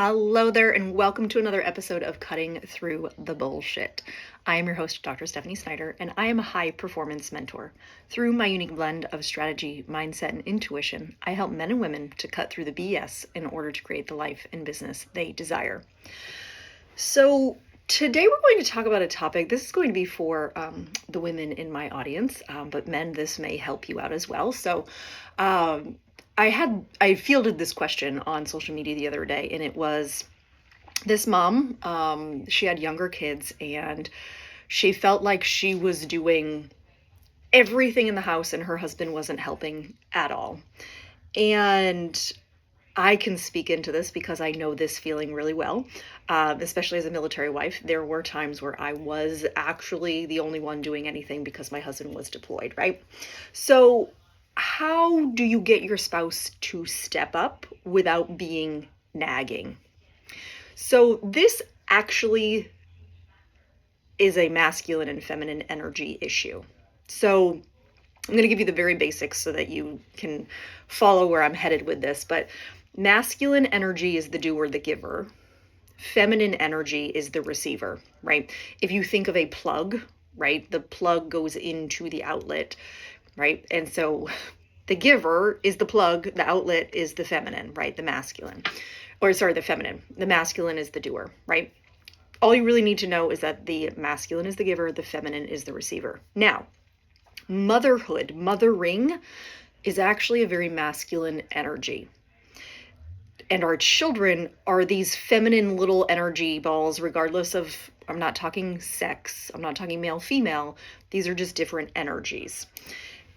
Hello there, and welcome to another episode of Cutting Through the Bullshit. I am your host, Dr. Stephanie Snyder, and I am a high performance mentor. Through my unique blend of strategy, mindset, and intuition, I help men and women to cut through the BS in order to create the life and business they desire. So, today we're going to talk about a topic. This is going to be for the women in my audience, but men, this may help you out as well. So, I fielded this question on social media the other day, and it was this mom. She had younger kids, and she felt like she was doing everything in the house, and her husband wasn't helping at all. And I can speak into this because I know this feeling really well, especially as a military wife. There were times where I was actually the only one doing anything because my husband was deployed, right? So how do you get your spouse to step up without being nagging? So this actually is a masculine and feminine energy issue. So I'm going to give you the very basics so that you can follow where I'm headed with this. But masculine energy is the doer, the giver. Feminine energy is the receiver, right? If you think of a plug, right, the plug goes into the outlet, right? And so the giver is the plug, the outlet is the feminine, right? The masculine, the feminine. The masculine is the doer, right? All you really need to know is that the masculine is the giver, the feminine is the receiver. Now, motherhood, mothering is actually a very masculine energy. And our children are these feminine little energy balls, regardless of, I'm not talking sex, I'm not talking male, female. These are just different energies.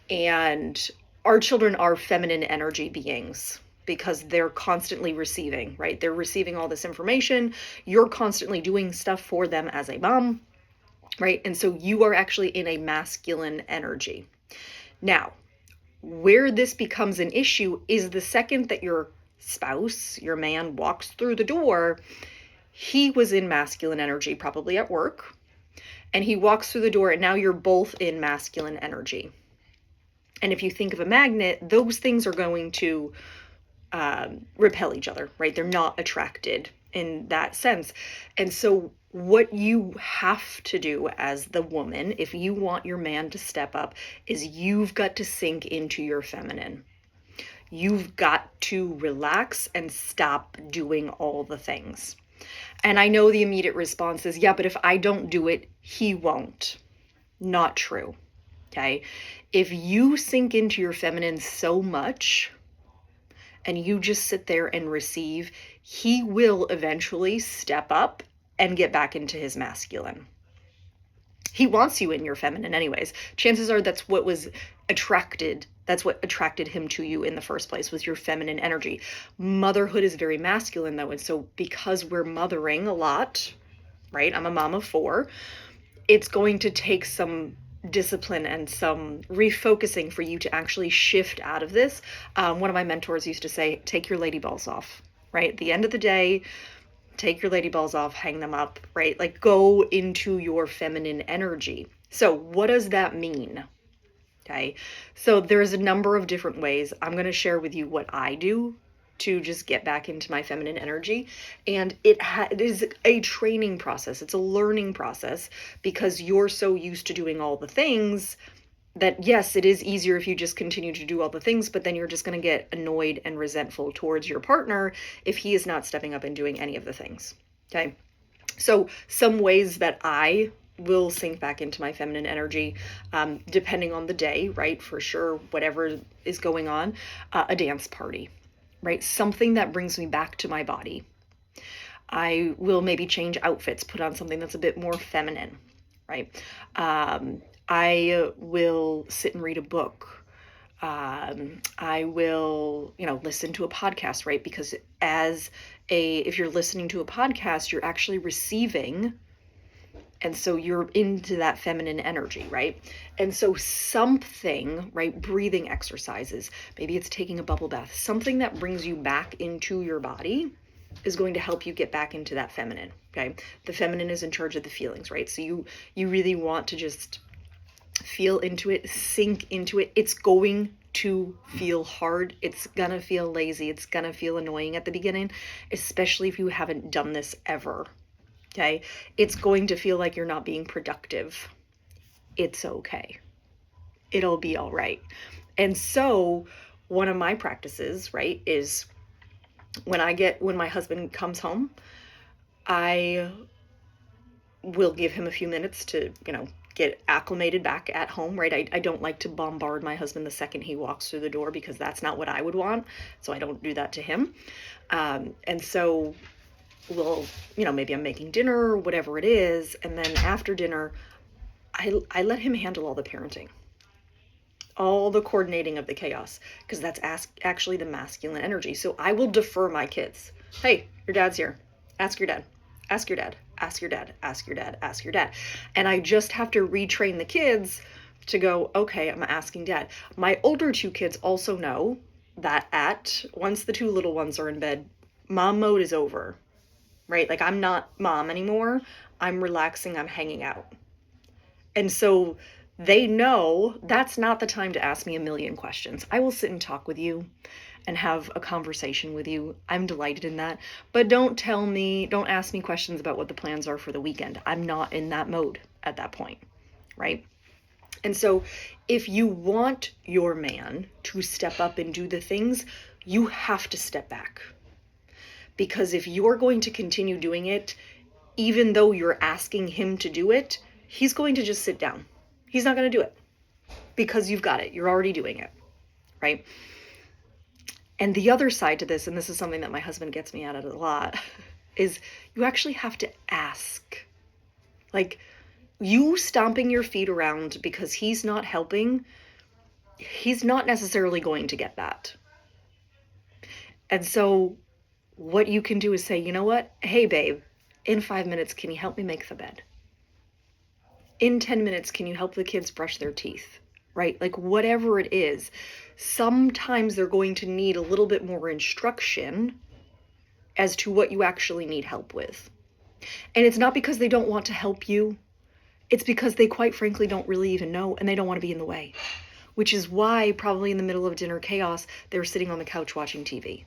And our children are feminine energy beings because they're constantly receiving, right? They're receiving all this information. You're constantly doing stuff for them as a mom, right? And so you are actually in a masculine energy. Now, where this becomes an issue is the second that your spouse, your man, walks through the door, he was in masculine energy, probably at work, and he walks through the door, and now you're both in masculine energy. And if you think of a magnet, those things are going to repel each other, right? They're not attracted in that sense. And so what you have to do as the woman, if you want your man to step up, is you've got to sink into your feminine. You've got to relax and stop doing all the things. And I know the immediate response is, yeah, but if I don't do it, he won't. Not true. Okay? If you sink into your feminine so much and you just sit there and receive, he will eventually step up and get back into his masculine. He wants you in your feminine anyways. Chances are that's what attracted him to you in the first place, was your feminine energy. Motherhood is very masculine though. And so because we're mothering a lot, right? I'm a mom of 4. It's going to take some discipline and some refocusing for you to actually shift out of this. One of my mentors used to say, take your lady balls off, right? At the end of the day, take your lady balls off, hang them up, right? Like go into your feminine energy. So what does that mean? Okay. So there's a number of different ways. I'm going to share with you what I do to just get back into my feminine energy. And it is a training process. It's a learning process because you're so used to doing all the things that, yes, it is easier if you just continue to do all the things, but then you're just going to get annoyed and resentful towards your partner if he is not stepping up and doing any of the things. Okay. So some ways that I will sink back into my feminine energy, depending on the day, right? For sure, whatever is going on, a dance party. Right? Something that brings me back to my body. I will maybe change outfits, put on something that's a bit more feminine, right? I will sit and read a book. I will, listen to a podcast, right? Because if you're listening to a podcast, you're actually receiving. And so you're into that feminine energy, right? And so something, right, breathing exercises, maybe it's taking a bubble bath, something that brings you back into your body is going to help you get back into that feminine, okay? The feminine is in charge of the feelings, right? So you really want to just feel into it, sink into it. It's going to feel hard. It's gonna feel lazy. It's gonna feel annoying at the beginning, especially if you haven't done this ever. Okay? It's going to feel like you're not being productive. It's okay. It'll be all right. And so, one of my practices, right, is when my husband comes home, I will give him a few minutes to, get acclimated back at home, right? I don't like to bombard my husband the second he walks through the door, because that's not what I would want. So I don't do that to him. And so we'll, maybe I'm making dinner or whatever it is. And then after dinner, I let him handle all the parenting, all the coordinating of the chaos, because that's actually the masculine energy. So I will defer my kids. Hey, your dad's here. Ask your dad. Ask your dad. Ask your dad. Ask your dad. Ask your dad. And I just have to retrain the kids to go, okay, I'm asking dad. My older two kids also know that once the two little ones are in bed, mom mode is over, right? Like, I'm not mom anymore. I'm relaxing. I'm hanging out. And so they know that's not the time to ask me a million questions. I will sit and talk with you and have a conversation with you. I'm delighted in that. But don't ask me questions about what the plans are for the weekend. I'm not in that mode at that point, right? And so if you want your man to step up and do the things, you have to step back. Because if you're going to continue doing it, even though you're asking him to do it, he's going to just sit down. He's not going to do it because you've got it. You're already doing it, right? And the other side to this, and this is something that my husband gets me at it a lot, is you actually have to ask. Like, you stomping your feet around because he's not helping, he's not necessarily going to get that. And so what you can do is say, you know what? Hey, babe, in 5 minutes, can you help me make the bed? In 10 minutes, can you help the kids brush their teeth? Right? Like, whatever it is, sometimes they're going to need a little bit more instruction as to what you actually need help with. And it's not because they don't want to help you. It's because they, quite frankly, don't really even know, and they don't want to be in the way. Which is why, probably in the middle of dinner chaos, they're sitting on the couch watching TV.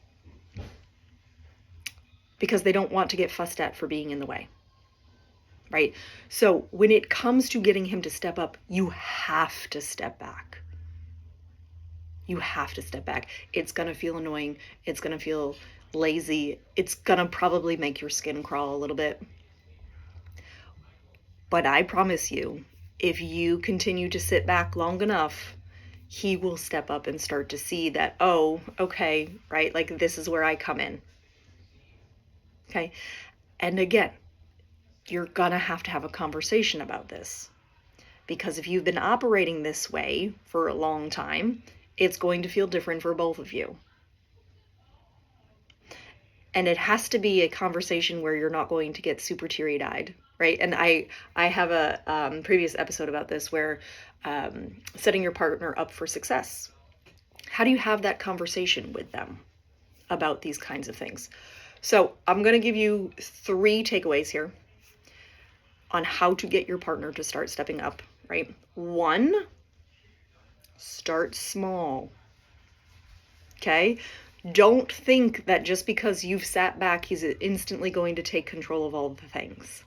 Because they don't want to get fussed at for being in the way. Right? So when it comes to getting him to step up, you have to step back. You have to step back. It's going to feel annoying. It's going to feel lazy. It's going to probably make your skin crawl a little bit. But I promise you, if you continue to sit back long enough, he will step up and start to see that, oh, okay, right? Like, this is where I come in. Okay? And again, you're gonna have to have a conversation about this, because if you've been operating this way for a long time, it's going to feel different for both of you. And it has to be a conversation where you're not going to get super teary-eyed, right? And I have a previous episode about this, where setting your partner up for success. How do you have that conversation with them about these kinds of things? So I'm going to give you 3 takeaways here on how to get your partner to start stepping up, right? 1, start small. Okay? Don't think that just because you've sat back, he's instantly going to take control of all of the things.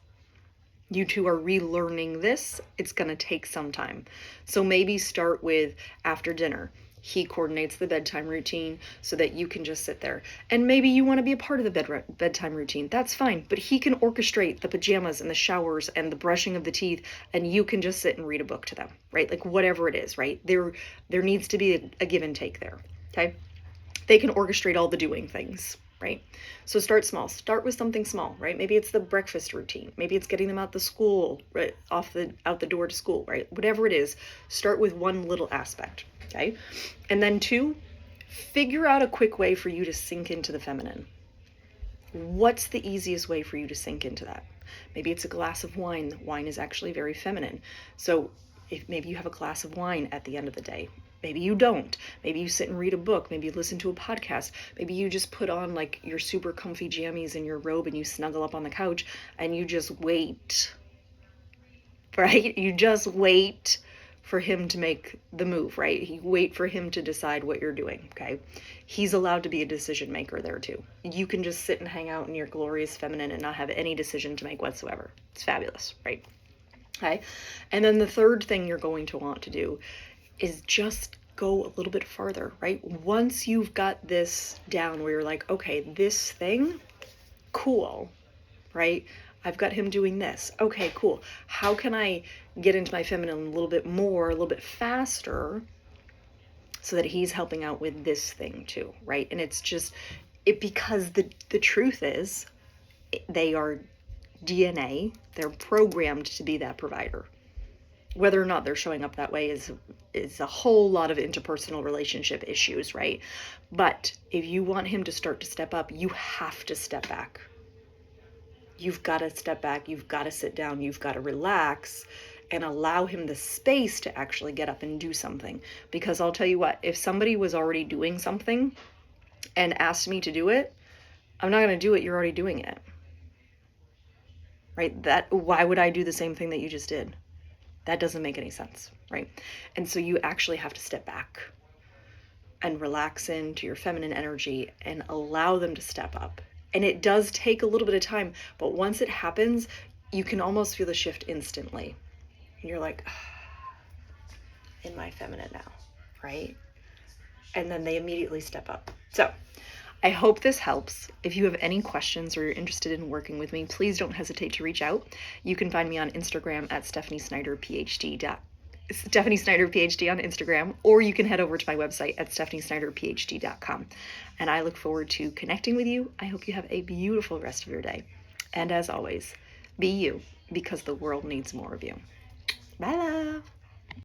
You two are relearning this. It's going to take some time. So maybe start with after dinner. He coordinates the bedtime routine so that you can just sit there. And maybe you want to be a part of the bedtime routine. That's fine. But he can orchestrate the pajamas and the showers and the brushing of the teeth, and you can just sit and read a book to them, right? Like, whatever it is, right? There needs to be a give and take there, okay? They can orchestrate all the doing things, right? So start small. Start with something small, right? Maybe it's the breakfast routine. Maybe it's getting them out the school, right? Out the door to school, right? Whatever it is, start with one little aspect, okay? And then 2, figure out a quick way for you to sink into the feminine. What's the easiest way for you to sink into that? Maybe it's a glass of wine. Wine is actually very feminine. So if maybe you have a glass of wine at the end of the day. Maybe you don't. Maybe you sit and read a book. Maybe you listen to a podcast. Maybe you just put on like your super comfy jammies and your robe and you snuggle up on the couch and you just wait, right? You just wait for him to make the move, right? You wait for him to decide what you're doing, okay? He's allowed to be a decision maker there too. You can just sit and hang out in your glorious feminine and not have any decision to make whatsoever. It's fabulous, right? Okay. And then the third thing you're going to want to do is just go a little bit farther, right? Once you've got this down where you're like, okay, this thing, cool, right? I've got him doing this. Okay, cool. How can I get into my feminine a little bit more, a little bit faster, so that he's helping out with this thing too, right? And it's just, because the truth is, they are DNA, they're programmed to be that provider. Whether or not they're showing up that way is a whole lot of interpersonal relationship issues, right? But if you want him to start to step up, you have to step back. You've got to step back, you've got to sit down, you've got to relax and allow him the space to actually get up and do something. Because I'll tell you what, if somebody was already doing something and asked me to do it, I'm not going to do it, you're already doing it. Right? Why would I do the same thing that you just did? That doesn't make any sense, right? And so you actually have to step back and relax into your feminine energy and allow them to step up. And it does take a little bit of time, but once it happens, you can almost feel the shift instantly. And you're like, in my feminine now, right? And then they immediately step up. So I hope this helps. If you have any questions or you're interested in working with me, please don't hesitate to reach out. You can find me on Instagram at stephaniesnyderphd. Stephanie Snyder PhD on Instagram, or you can head over to my website at stephaniesnyderphd.com. And I look forward to connecting with you. I hope you have a beautiful rest of your day. And as always, be you, because the world needs more of you. Bye, love.